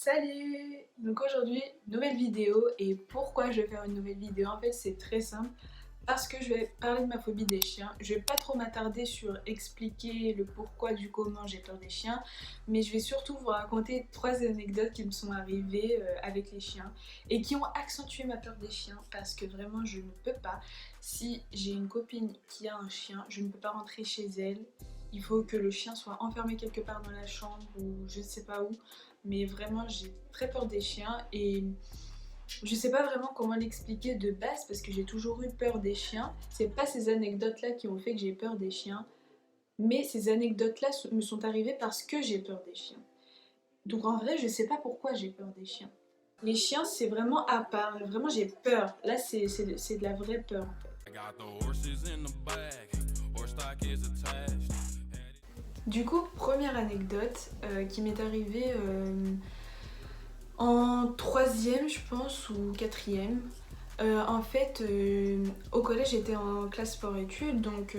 Salut! Donc aujourd'hui, nouvelle vidéo. Et pourquoi je vais faire une nouvelle vidéo? En fait, c'est très simple. Parce que je vais parler de ma phobie des chiens. Je vais pas trop m'attarder sur expliquer le pourquoi du comment j'ai peur des chiens. Mais je vais surtout vous raconter 3 anecdotes qui me sont arrivées avec les chiens. Et qui ont accentué ma peur des chiens. Parce que vraiment, je ne peux pas. Si j'ai une copine qui a un chien, je ne peux pas rentrer chez elle. Il faut que le chien soit enfermé quelque part dans la chambre ou je ne sais pas où. Mais vraiment, j'ai très peur des chiens et je sais pas vraiment comment l'expliquer de base parce que j'ai toujours eu peur des chiens. C'est pas ces anecdotes-là qui ont fait que j'ai peur des chiens, mais ces anecdotes-là me sont arrivées parce que j'ai peur des chiens. Donc en vrai, je sais pas pourquoi j'ai peur des chiens. Les chiens, c'est vraiment à part. Vraiment, j'ai peur. Là, c'est de la vraie peur en fait. Du coup, première anecdote qui m'est arrivée en troisième, je pense, ou quatrième. En fait, au collège, j'étais en classe sport-études, donc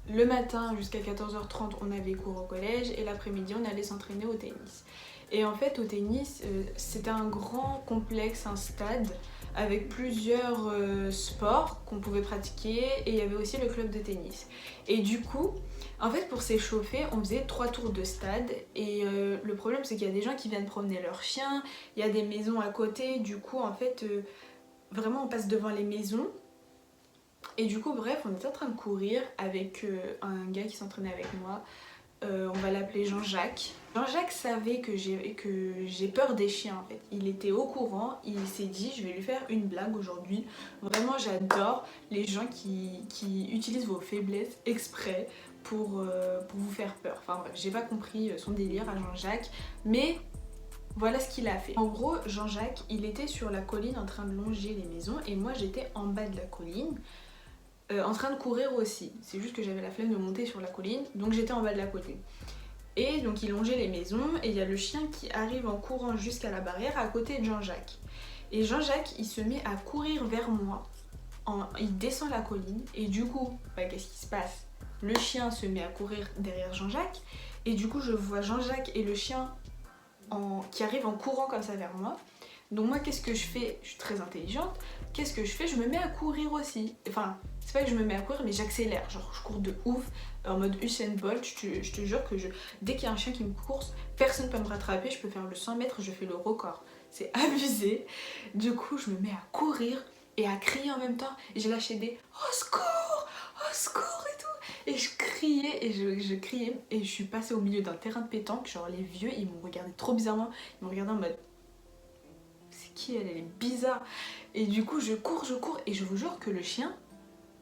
le matin jusqu'à 14h30, on avait cours au collège et l'après-midi, on allait s'entraîner au tennis. Et en fait, au tennis, c'était un grand complexe, un stade avec plusieurs sports qu'on pouvait pratiquer et il y avait aussi le club de tennis. Et du coup, en fait, pour s'échauffer, on faisait 3 tours de stade et le problème, c'est qu'il y a des gens qui viennent promener leurs chiens, il y a des maisons à côté, du coup, en fait, vraiment, on passe devant les maisons. Et du coup, bref, on était en train de courir avec un gars qui s'entraînait avec moi. On va l'appeler Jean-Jacques. Jean-Jacques savait que j'ai peur des chiens en fait. Il était au courant, il s'est dit je vais lui faire une blague aujourd'hui. Vraiment, j'adore les gens qui utilisent vos faiblesses exprès pour vous faire peur. Enfin bref, j'ai pas compris son délire à Jean-Jacques, mais voilà ce qu'il a fait. En gros, Jean-Jacques, il était sur la colline en train de longer les maisons et moi j'étais en bas de la colline. En train de courir aussi. C'est juste que j'avais la flemme de monter sur la colline, donc j'étais en bas de la colline. Et donc il longeait les maisons et il y a le chien qui arrive en courant jusqu'à la barrière à côté de Jean-Jacques. Et Jean-Jacques, il se met à courir vers moi. Il descend la colline et du coup, qu'est-ce qui se passe? Le chien se met à courir derrière Jean-Jacques et du coup je vois Jean-Jacques et le chien qui arrivent en courant comme ça vers moi. Donc moi qu'est-ce que je fais? Je suis très intelligente. Qu'est-ce que je fais? Je me mets à courir aussi. Enfin, c'est pas que je me mets à courir, mais j'accélère. Genre je cours de ouf, en mode Usain Bolt. Je te jure que dès qu'il y a un chien qui me course, personne peut me rattraper. Je peux faire le 100 mètres, je fais le record. C'est abusé. Du coup, je me mets à courir et à crier en même temps. Et j'ai lâché des au secours! Au secours! Et tout. Et je criais et je criais. Et je suis passée au milieu d'un terrain de pétanque. Genre les vieux, ils m'ont regardé trop bizarrement. Ils m'ont regardé en mode c'est qui elle? Elle est bizarre. Et du coup, je cours et je vous jure que le chien,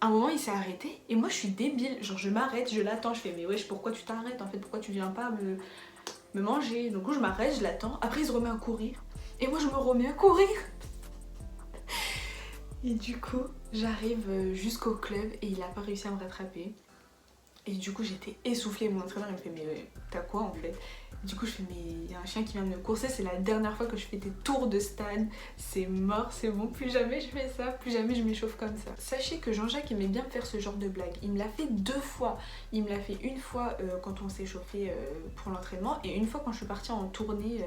à un moment, il s'est arrêté et moi, je suis débile. Genre, je m'arrête, je l'attends, je fais mais wesh, pourquoi tu t'arrêtes en fait? Pourquoi tu viens pas me manger? Donc, je m'arrête, je l'attends. Après, il se remet à courir et moi, je me remets à courir. Et du coup, j'arrive jusqu'au club et il a pas réussi à me rattraper. Et du coup, j'étais essoufflée. Mon entraîneur, il me fait mais t'as quoi en fait? Du coup, je fais mais il y a un chien qui vient de me courser, c'est la dernière fois que je fais des tours de stade, c'est mort, c'est bon, plus jamais je fais ça, plus jamais je m'échauffe comme ça. Sachez que Jean-Jacques aimait bien faire ce genre de blague, il me l'a fait 2 fois. Il me l'a fait une fois quand on s'est chauffé pour l'entraînement et une fois quand je suis partie en tournée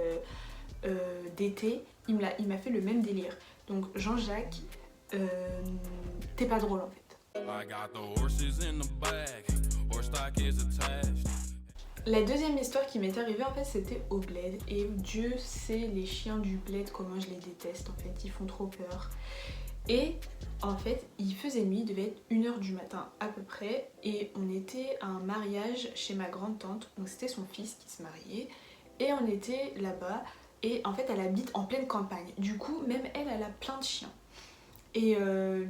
d'été, il m'a fait le même délire. Donc Jean-Jacques, t'es pas drôle en fait. La deuxième histoire qui m'est arrivée en fait c'était au bled et Dieu sait les chiens du bled comment je les déteste en fait, ils font trop peur. Et en fait il faisait nuit, il devait être 1h du matin à peu près et on était à un mariage chez ma grande tante, donc c'était son fils qui se mariait et on était là-bas et en fait elle habite en pleine campagne, du coup même elle a plein de chiens. Et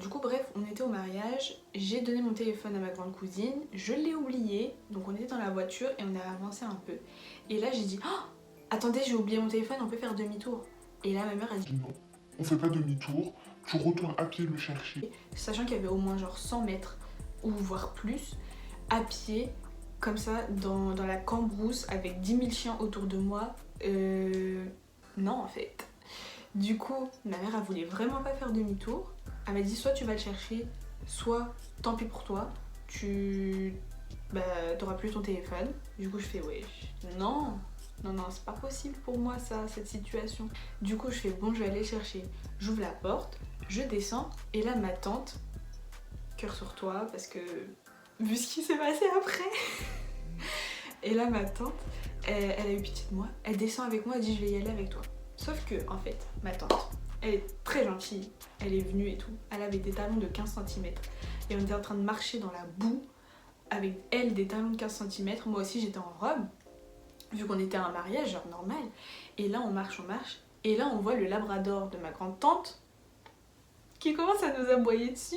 du coup bref, on était au mariage, j'ai donné mon téléphone à ma grande cousine, je l'ai oublié, donc on était dans la voiture et on a avancé un peu. Et là j'ai dit oh, attendez, j'ai oublié mon téléphone, on peut faire demi-tour. Et là ma mère a dit Non, on fait pas demi-tour, tu retournes à pied le chercher. sachant qu'il y avait au moins genre 100 mètres ou voire plus à pied, comme ça dans la cambrousse avec 10 000 chiens autour de moi. Non en fait. Du coup, ma mère elle voulait vraiment pas faire demi-tour. Elle m'a dit soit tu vas le chercher, soit tant pis pour toi, t'auras plus ton téléphone. Du coup je fais ouais, non. Non, c'est pas possible pour moi ça, cette situation. Du coup, je fais bon, je vais aller chercher. J'ouvre la porte, je descends, et là, ma tante, cœur sur toi, parce que vu ce qui s'est passé après. Et là, ma tante, elle a eu pitié de moi, elle descend avec moi, elle dit je vais y aller avec toi. Sauf que, en fait, ma tante, elle est très gentille, elle est venue et tout, elle avait des talons de 15 cm. Et on était en train de marcher dans la boue, avec elle des talons de 15 cm, moi aussi j'étais en robe, vu qu'on était à un mariage, genre normal. Et là on marche, et là on voit le labrador de ma grande tante, qui commence à nous aboyer dessus.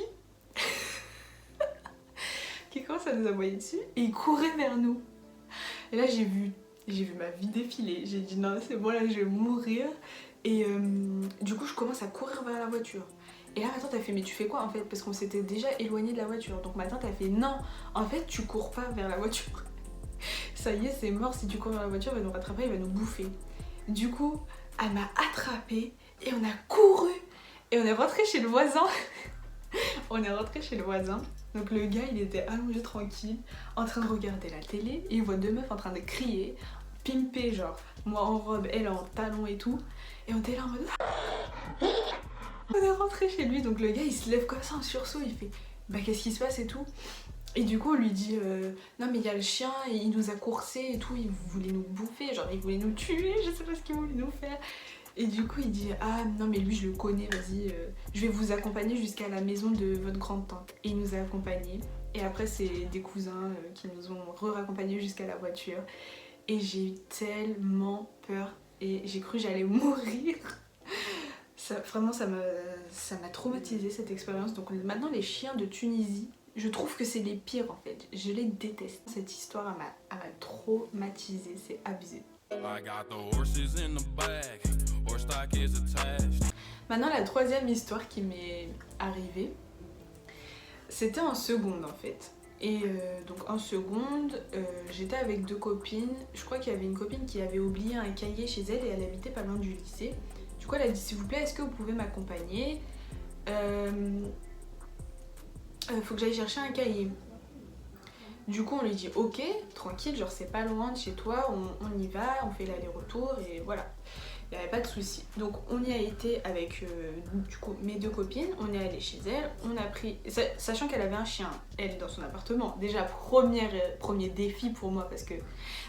Et il courait vers nous. Et là j'ai vu ma vie défiler, j'ai dit non c'est bon là je vais mourir. Et du coup je commence à courir vers la voiture. Et là ma tante a fait mais tu fais quoi en fait, parce qu'on s'était déjà éloigné de la voiture. Donc ma tante a fait non en fait tu cours pas vers la voiture. Ça y est c'est mort, si tu cours vers la voiture il va nous rattraper, il va nous bouffer. Du coup elle m'a attrapée et on a couru et on est rentré chez le voisin. Donc le gars il était allongé tranquille en train de regarder la télé et il voit deux meufs en train de crier, pimper genre moi en robe, elle en talons et tout. Et on était là en mode on est rentré chez lui, donc le gars il se lève comme ça en sursaut, il fait bah qu'est-ce qui se passe et tout. Et du coup on lui dit non mais il y a le chien, il nous a coursé et tout, il voulait nous bouffer, genre il voulait nous tuer, je sais pas ce qu'il voulait nous faire. Et du coup il dit ah non mais lui je le connais, vas-y je vais vous accompagner jusqu'à la maison de votre grande tante. Et il nous a accompagnés et après c'est des cousins qui nous ont raccompagnés jusqu'à la voiture. Et j'ai eu tellement peur et j'ai cru que j'allais mourir. Vraiment ça m'a traumatisée cette expérience. Donc maintenant les chiens de Tunisie, je trouve que c'est les pires en fait, je les déteste. Cette histoire elle m'a traumatisée, c'est abusé. Maintenant la troisième histoire qui m'est arrivée, c'était en seconde en fait. Et donc en seconde, j'étais avec deux copines. Je crois qu'il y avait une copine qui avait oublié un cahier chez elle et elle habitait pas loin du lycée. Du coup elle a dit s'il vous plaît est-ce que vous pouvez m'accompagner, faut que j'aille chercher un cahier. Du coup on lui dit ok, tranquille, genre c'est pas loin de chez toi, on y va, on fait l'aller-retour et voilà. Il n'y avait pas de souci. Donc on y a été avec du coup mes deux copines, on est allé chez elle, on a pris, sachant qu'elle avait un chien, elle dans son appartement. Déjà premier défi pour moi parce que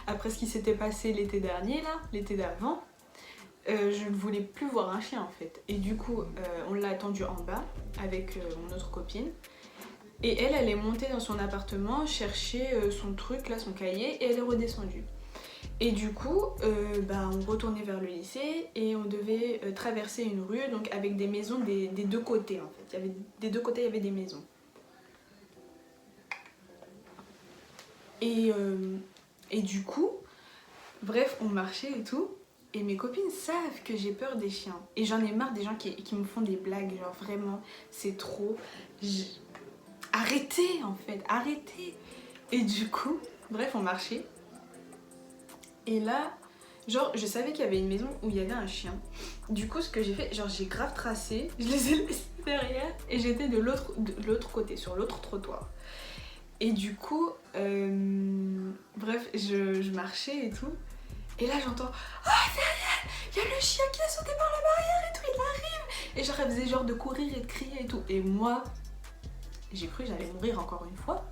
après ce qui s'était passé l'été dernier là, l'été d'avant, je ne voulais plus voir un chien en fait. Et du coup on l'a attendu en bas avec mon autre copine. Et elle est montée dans son appartement chercher son truc là, son cahier, et elle est redescendue. Et du coup, on retournait vers le lycée et on devait traverser une rue donc avec des maisons des deux côtés en fait. Des deux côtés il y avait des maisons. Et du coup, bref, on marchait et tout. Et mes copines savent que j'ai peur des chiens. Et j'en ai marre des gens qui me font des blagues, genre vraiment, c'est trop. Arrêtez en fait, arrêtez. Et du coup, bref, on marchait. Et là, genre, je savais qu'il y avait une maison où il y avait un chien. Du coup, ce que j'ai fait, genre, j'ai grave tracé, je les ai laissés derrière et j'étais de l'autre côté, sur l'autre trottoir. Et du coup, bref, je marchais et tout. Et là, j'entends « Ah, derrière, il y a le chien qui a sauté par la barrière et tout, il arrive !» Et genre, elle faisait genre de courir et de crier et tout. Et moi, j'ai cru que j'allais mourir encore une fois.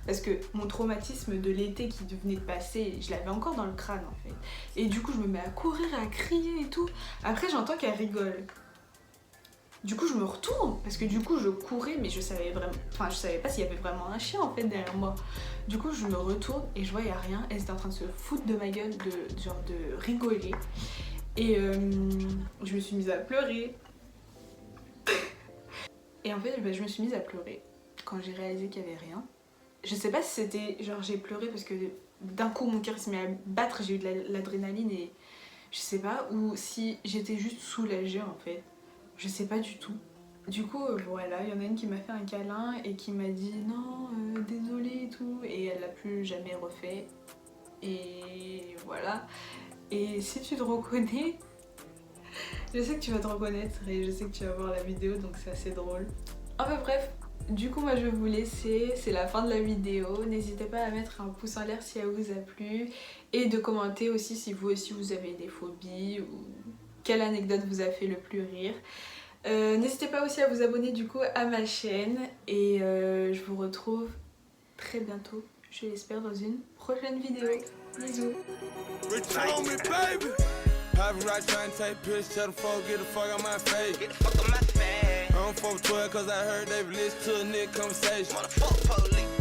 Parce que mon traumatisme de l'été qui venait de passer, je l'avais encore dans le crâne en fait. Et du coup je me mets à courir, à crier et tout. Après j'entends qu'elle rigole. Du coup je me retourne, parce que du coup je courais mais je savais pas s'il y avait vraiment un chien en fait derrière moi. Du coup je me retourne et je vois il y a rien. Elle était en train de se foutre de ma gueule, de rigoler. Et je me suis mise à pleurer. Et en fait je me suis mise à pleurer quand j'ai réalisé qu'il y avait rien. Je sais pas si c'était genre j'ai pleuré parce que d'un coup mon cœur s'est mis à battre, j'ai eu de l'adrénaline et je sais pas, ou si j'étais juste soulagée en fait, je sais pas du tout. Du coup voilà, il y en a une qui m'a fait un câlin et qui m'a dit non désolée et tout, et elle l'a plus jamais refait. Et voilà. Et si tu te reconnais, je sais que tu vas te reconnaître et je sais que tu vas voir la vidéo donc c'est assez drôle. Enfin bref. Du coup, moi je vais vous laisser, c'est la fin de la vidéo. N'hésitez pas à mettre un pouce en l'air si elle vous a plu et de commenter aussi si vous aussi vous avez des phobies ou quelle anecdote vous a fait le plus rire. N'hésitez pas aussi à vous abonner du coup à ma chaîne et je vous retrouve très bientôt, je l'espère, dans une prochaine vidéo. Bisous. Paparazzi trying to take pictures, tell the folk get the fuck out my face. Get the fuck out my face. I don't fuck with 12 cause I heard they listen to a nigga conversation. Motherfuck police.